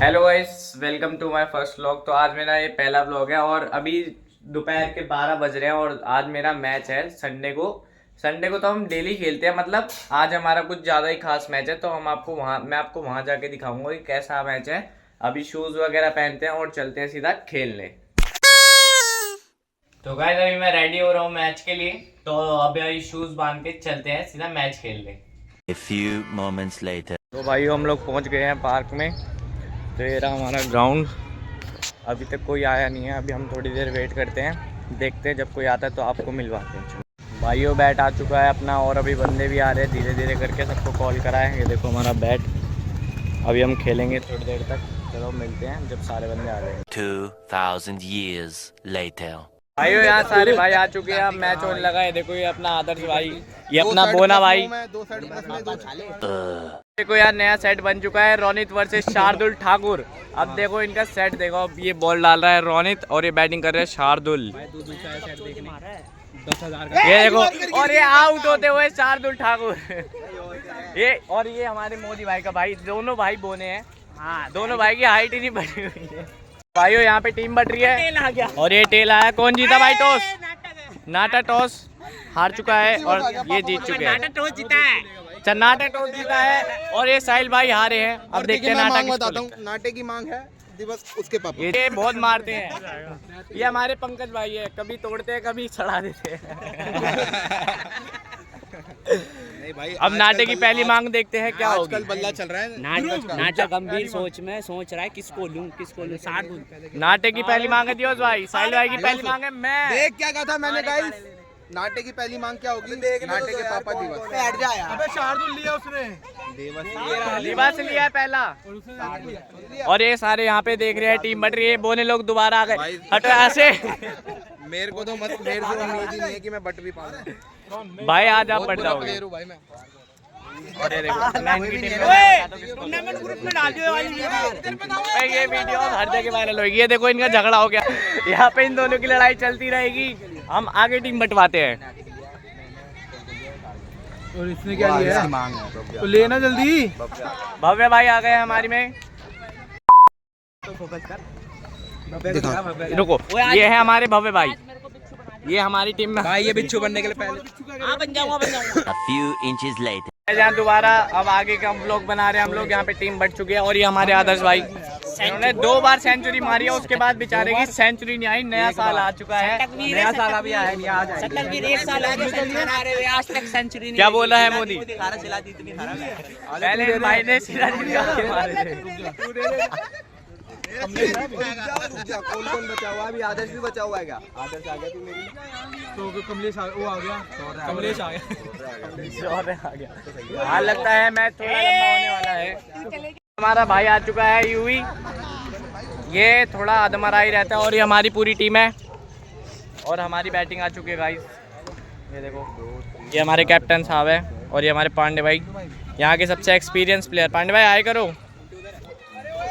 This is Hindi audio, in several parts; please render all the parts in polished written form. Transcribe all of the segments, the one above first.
Hello guys, welcome to my first vlog. तो आज मेरा ये पहला व्लॉग है और अभी दोपहर के 12 बज रहे हैं और आज मेरा मैच है संडे को तो हम डेली खेलते हैं। मतलब आज हमारा कुछ ज़्यादा ही खास मैच है, तो मैं आपको वहाँ जाके दिखाऊंगा कि कैसा मैच है। अभी शूज़ वगैरह पहनते हैं और चलते हैं सीधा खेलने। तो गाइस अभी मैं रेडी हो रहा हूँ मैच के लिए, तो अभी शूज़ बांध के चलते हैं सीधा मैच खेलने। A few moments later. तो भाई हम लोग पहुँच गए हैं पार्क में। तो ये रहा हमारा ग्राउंड। अभी तक कोई आया नहीं है, अभी हम थोड़ी देर वेट करते हैं, देखते हैं जब कोई आता है तो आपको मिलवाते हैं। भाइयों बैट आ चुका है अपना और अभी बंदे भी आ रहे हैं धीरे धीरे करके, सबको कॉल करा है। ये देखो हमारा बैट। अभी हम खेलेंगे थोड़ी देर तक, चलो मिलते हैं जब सारे बंदे आ जाएंगे। 2000 years later. भाइयों यहाँ सारे भाई आ चुके हैं, अब मैच होने लगा है। देखो ये अपना आदर्श भाई, ये अपना बोना भाई। देखो यार नया सेट बन चुका है, रोनित वर्सेस शार्दुल ठाकुर। अब देखो इनका सेट देखो, अब ये बॉल डाल रहा है रोनित और ये बैटिंग कर रहे हैं शार्दुल। ये देखो और ये आउट होते हुए शार्दुल ठाकुर। ये हमारे मोदी भाई का भाई, दोनों भाई बोने हैं। हाँ, दोनों भाई की हाइट ही नहीं बढ़ी हुई है। भाइयों यहाँ पे टीम बट रही है और ये टेल आया। कौन जीता भाई टॉस? नाटा टॉस हार चुका है और ये जीत चुके हैं। नाटा टॉस जीता है। अच्छा नाटा टॉस जीता है और ये साहिल भाई हारे हैं। अब देखते हैं नाटा बताता हूँ, नाटे की मांग है दिवस उसके पापा। ये बहुत मारते हैं। ये हमारे पंकज भाई है, कभी तोड़ते हैं कभी चढ़ा देते हैं। नहीं भाई, अब नाटे की पहली मांग देखते हैं क्या होगी। आजकल बल्ला चल रहा है। नाटा गंभीर सोच रहा है किसको लूं 60। नाटे की पहली मांग है दियोस भाई, साहिल भाई की पहली मांग है मैं। देख क्या कहा था मैंने गाइस, नाटे की पहली मांग क्या होगी? नाटे के पापा दिवस। अबे शार्दुल लिया उसने। दिवस लिया है पहला। और ये सारे यहाँ पे देख रहे हैं टीम बट रही है, बोने लोग दोबारा आ गए। हटो ऐसे। मेरे को तो मेरे से उम्मीद ही नहीं है कि मैं बट भी पाऊंगा। भाई आज आप बढ़ जाओगे। प्लेयर हूं भाई मैं। और ये देखो टूर्नामेंट ग्रुप में डाल दियो वाली ये वीडियो हर जगह वायरल होगी। ये देखो इनका झगड़ा हो गया, यहाँ पे इन दोनों की लड़ाई चलती रहेगी। हम आगे टीम बंटवाते हैं। और इसने क्या लिया है? तो लेना जल्दी। भव्य भाई आ गए हमारी में। रुको, ये है हमारे भव्य भाई, ये हमारी टीम में भाई ये बिच्छू बनने के लिए पहले बन जाऊंगा। A few inches later. यहाँ दोबारा अब आगे का व्लॉग बना रहे हैं हम लोग। यहाँ पे टीम बढ़ चुकी है और ये हमारे आदर्श भाई, उन्होंने 2 बार सेंचुरी मारी है, उसके बाद बेचारे की सेंचुरी नहीं आई। नया साल आ चुका है, नया साल अभी आया नहीं, आ जाएगा। सत्तरवीर 1 साल हो गया आज तक सेंचुरी नहीं। क्या बोला है मोदी? पहले पहले भाई ने सीधा मारे थे। कौन बचा हुआ? अभी आदर्श भी बचा हुआ है क्या? आदर्श आ गया तू मेरी। तो कमलेश वो आ गया। कमलेश आ गया। हाँ लगता है मैच थोड़ा लंबा होने वाला है। हमारा भाई आ चुका है यूवी, ये थोड़ा अधमरा ही रहता है और ये हमारी पूरी टीम है। और हमारी बैटिंग आ चुकी है गाइस, ये देखो ये हमारे कैप्टन साहब है और ये हमारे पांडे भाई, यहाँ के सबसे एक्सपीरियंस प्लेयर। पांडे भाई आए करो।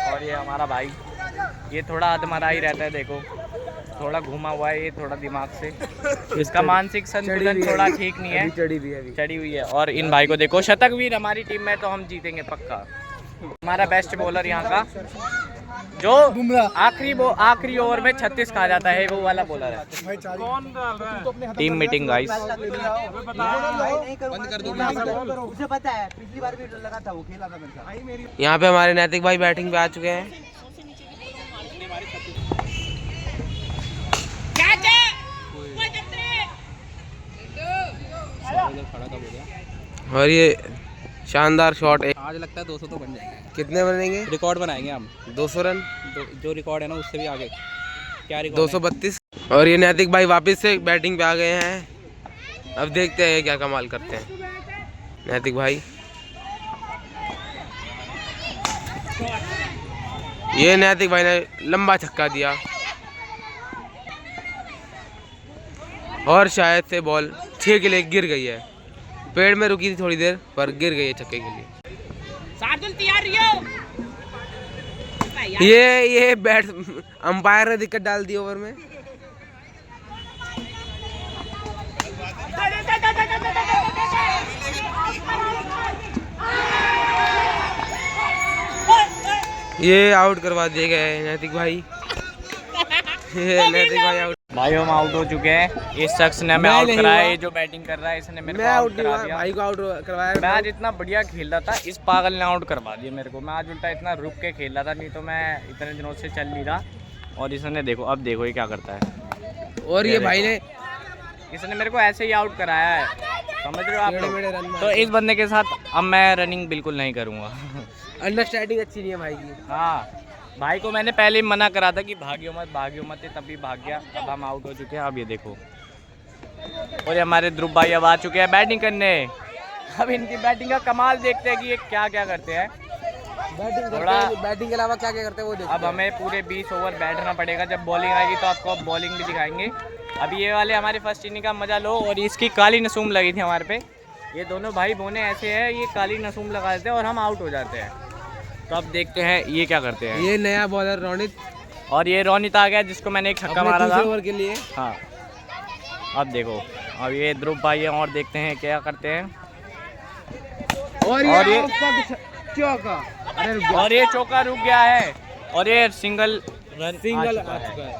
और ये हमारा भाई, ये थोड़ा अधमरा ही रहता है, देखो थोड़ा घुमा हुआ है ये, थोड़ा दिमाग से इसका मानसिक संतुलन थोड़ा ठीक नहीं है, चढ़ी हुई है। और इन भाई को देखो, शतकवीर हमारी टीम में, तो हम जीतेंगे पक्का। हमारा बेस्ट बॉलर यहाँ का, जो आखिरी ओवर में 36 खा जाता है, वो वाला बॉलर है। कौन डाल रहा है? Team meeting guys. बंद कर दो। मुझे पता है, पिछली बार भी लगा था, वो खेला था मेरे साथ। यहाँ पे हमारे नैतिक भाई बैटिंग पे आ चुके हैं। और ये शानदार शॉट है। आज लगता है 200 तो बन जाएंगे। कितने बनेंगे? रिकॉर्ड बनाएंगे हम। 200 रन। जो रिकॉर्ड है ना उससे भी आगे। क्या रिकॉर्ड? 232। और ये नैतिक भाई वापस से बैटिंग पे आ गए हैं। अब देखते हैं क्या कमाल करते हैं नैतिक भाई। ये नैतिक भाई ने लंबा छक्का दिया और शायद से बॉल 6 के लिए गिर गई है। पेड़ में रुकी थी थोड़ी देर पर गिर गई है छक्के के लिए। शार्दुल तैयार रहियो। ये बैट अंपायर ने दिक्कत डाल दी ओवर में। ये आउट करवा दिए गए नैतिक भाई। ये नैतिक भाई आउट। भाई हम आउट हो चुके हैं। इस शख्स ने हमें आउट कराया है। जो बैटिंग कर रहा है इसने मेरे को आउट करा दिया। भाई को आउट करवाया। मैं आज इतना बढ़िया खेल रहा था, इस पागल ने आउट करवा दिया मेरे को। मैं आज उल्टा इतना रुक के खेल रहा था, नहीं तो मैं इतने दिनों से चल नहीं रहा। और इसने देखो, अब देखो ये क्या करता है। और ये भाई ने इसने मेरे को ऐसे ही आउट कराया है, समझ रहे हो आप लोग। तो इस बंदे के साथ अब मैं रनिंग बिल्कुल नहीं करूँगा। अंडरस्टैंडिंग अच्छी नहीं है भाई की। हाँ, भाई को मैंने पहले ही मना करा था कि भागियो मत, तभी भाग गया। अब हम आउट हो चुके हैं। अब ये देखो, और ये हमारे ध्रुव भाई अब आ चुके हैं बैटिंग करने। अब इनकी बैटिंग का कमाल देखते हैं कि ये क्या क्या करते हैं। बैटिंग के अलावा क्या क्या करते हैं वो देखो। अब हमें पूरे 20 ओवर बैठना पड़ेगा। जब बॉलिंग आएगी तो आपको अब बॉलिंग भी दिखाएंगे। अब ये वाले हमारे फर्स्ट इनिंग का मजा लो। और इसकी काली नसूम लगी थी हमारे पे। ये दोनों भाई बोने ऐसे हैं, ये काली नसूम लगा देते हैं और हम आउट हो जाते हैं। तो अब देखते हैं ये क्या करते हैं। ये नया बॉलर रोनित, और ये रोनित आ गया जिसको मैंने एक छक्का मारा था ओवर के लिए। हाँ, अब देखो, अब ये ध्रुव भाई हैं और देखते हैं क्या करते हैं। और ये चौका रुक गया है। और ये सिंगल आ चुका है।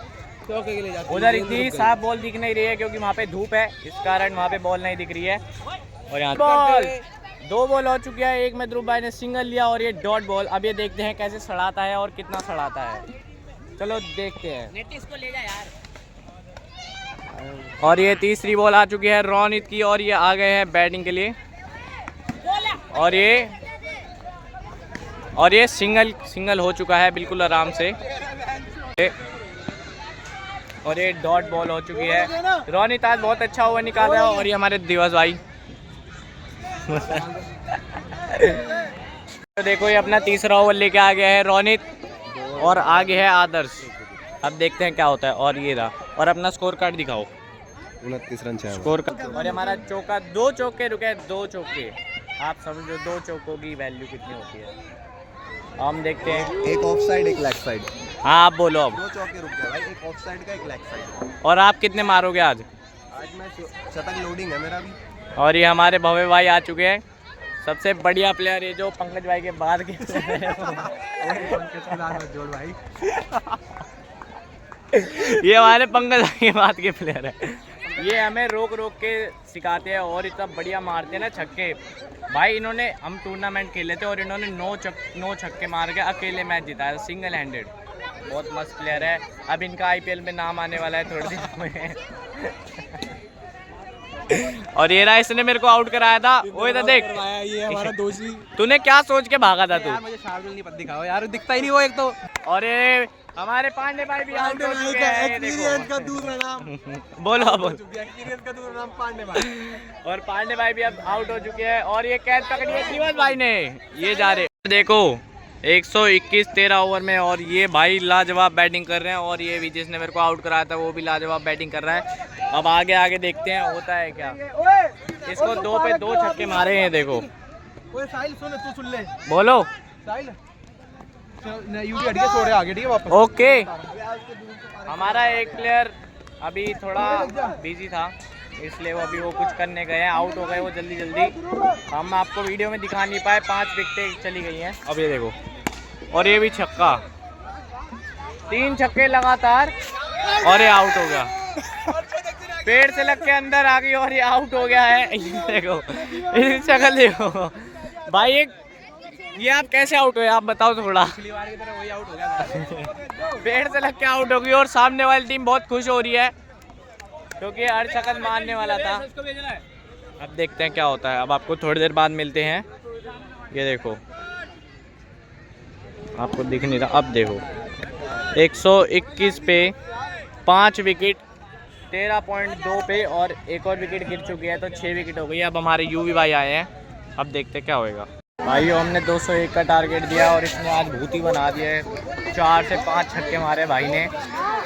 चौके के लिए जाते हैं। उधर इतनी साफ बॉल दिख नहीं रही है क्योंकि वहाँ पे धूप है, इस कारण वहाँ पे बॉल नहीं दिख रही है। और यहाँ बॉल 2 बॉल हो चुकी है। एक में ध्रुव भाई ने सिंगल लिया और ये डॉट बॉल। अब ये देखते हैं कैसे सड़ाता है और कितना सड़ाता है। चलो देखते हैं। इसको ले जा यार। और ये तीसरी बॉल आ चुकी है रोनित की और ये आ गए हैं बैटिंग के लिए। और ये सिंगल हो चुका है बिल्कुल आराम से। और ये डॉट बॉल हो चुकी है। रोनित आज बहुत अच्छा ओवर निकाल रहा है। और ये हमारे दिवस भाई तो देखो, ये अपना तीसरा ओवर लेके आ गया है रोनित और आगे है आदर्श। अब देखते हैं क्या होता है। और ये रहा, और अपना स्कोर कार्ड दिखाओ। 29 रन चाहिए स्कोर कार्ड। और हमारा चौका, 2 चौके रुके, 2 चौके। आप समझो 2 चौकों की वैल्यू कितनी होती है। हम देखते हैं। एक ऑफ साइड, एक लेग साइड। हाँ, आप बोलो अब। 2 चौके रुक गए भाई, एक ऑफ साइड का, एक लेग साइड। और आप कितने मारोगे आज? आज मैं शतक लोडिंग है मेरा भी। और ये हमारे भव्य भाई आ चुके हैं, सबसे बढ़िया प्लेयर ये जो पंकज भाई के बाद के जोड़ भाई। ये हमारे पंकज भाई के बाद के प्लेयर है। ये हमें रोक के सिखाते हैं और इतना बढ़िया मारते हैं ना छक्के। भाई इन्होंने, हम टूर्नामेंट खेले थे और इन्होंने 9 छक्के मार के अकेले मैच जिताया, सिंगल हैंडेड। बहुत मस्त प्लेयर है। अब इनका IPL में नाम आने वाला है थोड़े दिन में। और ये रहा, इसने मेरे को आउट कराया था। वो इधर देख, ये हमारा दोषी। तूने क्या सोच के भागा था तू? यार मुझे शार्दुल नहीं पता दिखाओ यार, दिखता ही नहीं वो एक तो। और ये हमारे पांडे भाई भी आउट हो चुके हैं। एक्सपीरियंस का दूसरा नाम। बोलो एक्सपीरियंस का दूसरा नाम पांडे भाई। और पांडे भाई भी अब आउट हो चुके हैं। और ये कैच पकड़ी है दिवस भाई ने। ये जा रहे, देखो 121 13 ओवर में। और ये भाई लाजवाब बैटिंग कर रहे हैं। और ये भी जिसने मेरे को आउट कराया था वो भी लाजवाब बैटिंग कर रहा है। अब आगे देखते हैं होता है क्या। इसको 2 पे 2 छक्के मारे हैं, देखो। साहिल सुन, तू सुन ले। बोलो साहिल यूवी हट के सो रहे आगे, ठीक है वापस। ओके। हमारा एक प्लेयर अभी थोड़ा बिजी था, इसलिए वो अभी कुछ करने गए हैं, आउट हो गए वो जल्दी। हम आपको वीडियो में दिखा नहीं पाए, 5 विकेटें चली गई हैं। अब ये देखो, और ये भी छक्का, 3 छक्के लगातार और ये आउट हो गया। पेड़ से लग के अंदर आ गई और ये आउट हो गया है। देखो शक्ल देखो भाई, ये आप कैसे आउट हुए आप बताओ थोड़ा। पिछली बार की तरह वही आउट हो गया। पेड़ से लग के आउट हो गई और सामने वाली टीम बहुत खुश हो रही है क्योंकि हर शक्ल मारने वाला था। अब देखते हैं क्या होता है। अब आपको थोड़ी देर बाद मिलते हैं। ये देखो, आपको दिख नहीं रहा, अब देखो 121 पे 5 विकेट, 13.2 पे और एक और विकेट गिर चुकी है, तो 6 विकेट हो गई। अब हमारे यूवी भाई आए हैं, अब देखते क्या होएगा। भाइयों हमने 201 का टारगेट दिया और इसने आज भूती बना दिया है। 4 से 5 छक्के मारे भाई ने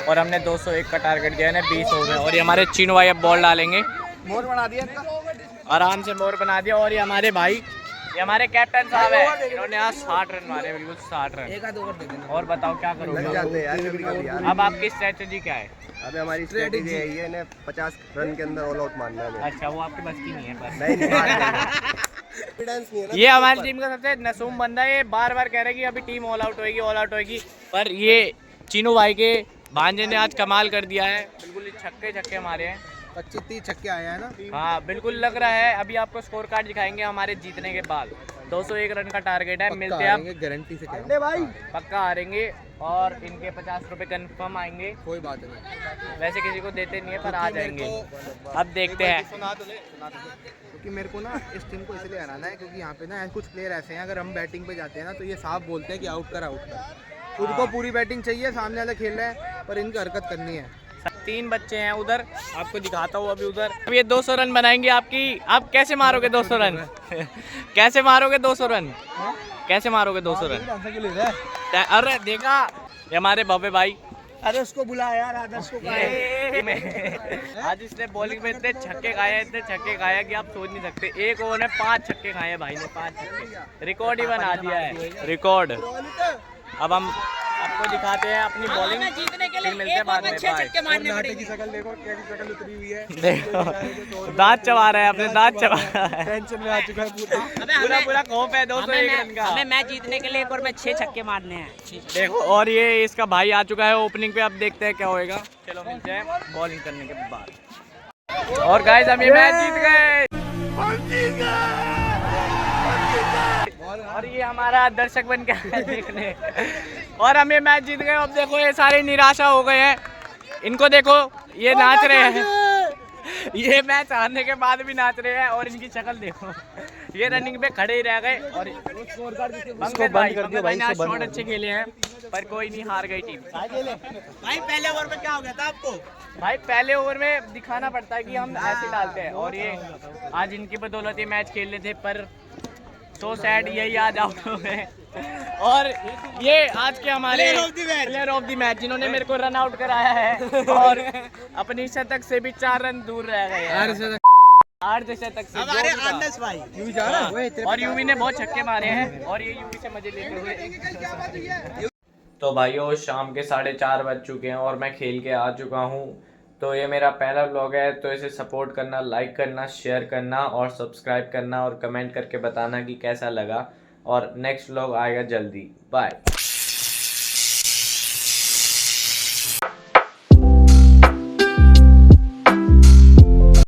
और हमने 201 का टारगेट दिया है, 20 हो गए। और ये हमारे चीनू भाई अब बॉल डालेंगे। मोर बना दिया आराम से मोर बना दिया। और ये हमारे भाई, ये हमारे कैप्टन साहब है, इन्होंने आज 60 रन मारे, बिल्कुल 60 रन। और बताओ क्या करोगे अब, आपकी स्ट्रेटेजी क्या है? अबे हमारी स्ट्रेटेजी है ये, 50 रन के अंदर ऑल आउट मारना है। अच्छा, वो आपके बस की नहीं है। नहीं ये हमारी टीम का सबसे नसूम बंदा है, ये बार बार कह रहा है कि अभी टीम ऑल आउट होएगी, पर ये चीनू भाई के भांजे ने आज कमाल कर दिया है, बिल्कुल छक्के मारे हैं, 25-30 छक्के आए हैं ना। हाँ बिल्कुल लग रहा है। अभी आपको स्कोर कार्ड दिखाएंगे हमारे जीतने के बाद। 201 रन का टारगेट है, मिलते हैं आप गारंटी से कह भाई, पक्का हारेंगे और इनके 50 रुपए कंफर्म आएंगे। कोई बात नहीं, वैसे किसी को देते नहीं है पर आ जाएंगे, अब देखते हैं। क्योंकि मेरे को ना इस टीम को इसलिए हराना है क्योंकि यहाँ पे ना कुछ प्लेयर ऐसे हैं, अगर हम बैटिंग पे जाते हैं ना तो ये साफ बोलते हैं कि आउट कर। खुद को पूरी बैटिंग चाहिए, सामने वाला खेल रहा है पर इनकी हरकत करनी है। 3 बच्चे हैं उधर, आपको दिखाता हूँ अभी उधर। अब ये 200 रन बनाएंगे आपकी, आप कैसे मारोगे 200 रन? कैसे मारोगे 200 रन? कैसे मारोगे 200 रन? अरे देखा ये हमारे भव्य भाई, अरे उसको बुला यार, आदर्श को आज इसने बॉलिंग में इतने छक्के खाए हैं कि आप सोच नहीं सकते। एक ओवर में 5 छक्के खाए हैं भाई ने, 5 छक्के, रिकॉर्ड ही बना दिया है, रिकॉर्ड। अब हम आपको दिखाते हैं अपनी बॉलिंग, फिर मिलते हैं बाद में। की शक्ल देखो, कैसी शक्ल उतरी हुई है, देखो दांत चबा रहा है, अपने दांत चबा रहा है, टेंशन में आ चुका है पूरा खौफ है 201 रन का। हमें मैच जीतने के लिए एक और में 6 छक्के मारने हैं। देखो और ये इसका भाई आ चुका है ओपनिंग पे, अब देखते हैं क्या होएगा। चलो मिलते हैं बॉलिंग करने के बाद। और गाइस हम ये मैच जीत गए, और ये हमारा दर्शक बन के आया देखने, और हम ये मैच जीत गए। अब देखो ये सारे निराशा हो गए हैं, इनको देखो ये नाच रहे हैं, ये मैच हारने के बाद भी नाच रहे हैं, और इनकी शक्ल देखो, ये रनिंग पे खड़े ही रह गए। और पंकज भाई ने आज शॉट अच्छे खेले हैं, पर कोई नहीं, हार गई टीम। भाई पहले ओवर में क्या हो गया था आपको? भाई पहले ओवर में दिखाना पड़ता है कि हम ऐसे डालते हैं, और ये आज इनकी बदौलत ये मैच खेल रहे थे, पर सो सैड यही आज आउट हो गए। और ये आज के हमारे प्लेयर ऑफ द मैच जिन्होंने मेरे को रन आउट कराया है, और अपनी शतक से भी 4 रन दूर रह गए हैं, 8 शतक से। हमारे आनंद भाई यूं जा रहा है, और यूवी ने बहुत छक्के मारे हैं, और ये यूवी से मजे लेते हुए। तो भाइयों शाम के 4:30 बज चुके हैं और मैं खेल के आ चुका हूँ। तो ये मेरा पहला व्लॉग है, तो इसे सपोर्ट करना, लाइक करना, शेयर करना और सब्सक्राइब करना, और कमेंट करके बताना कि कैसा लगा। और नेक्स्ट व्लॉग आएगा जल्दी। बाय।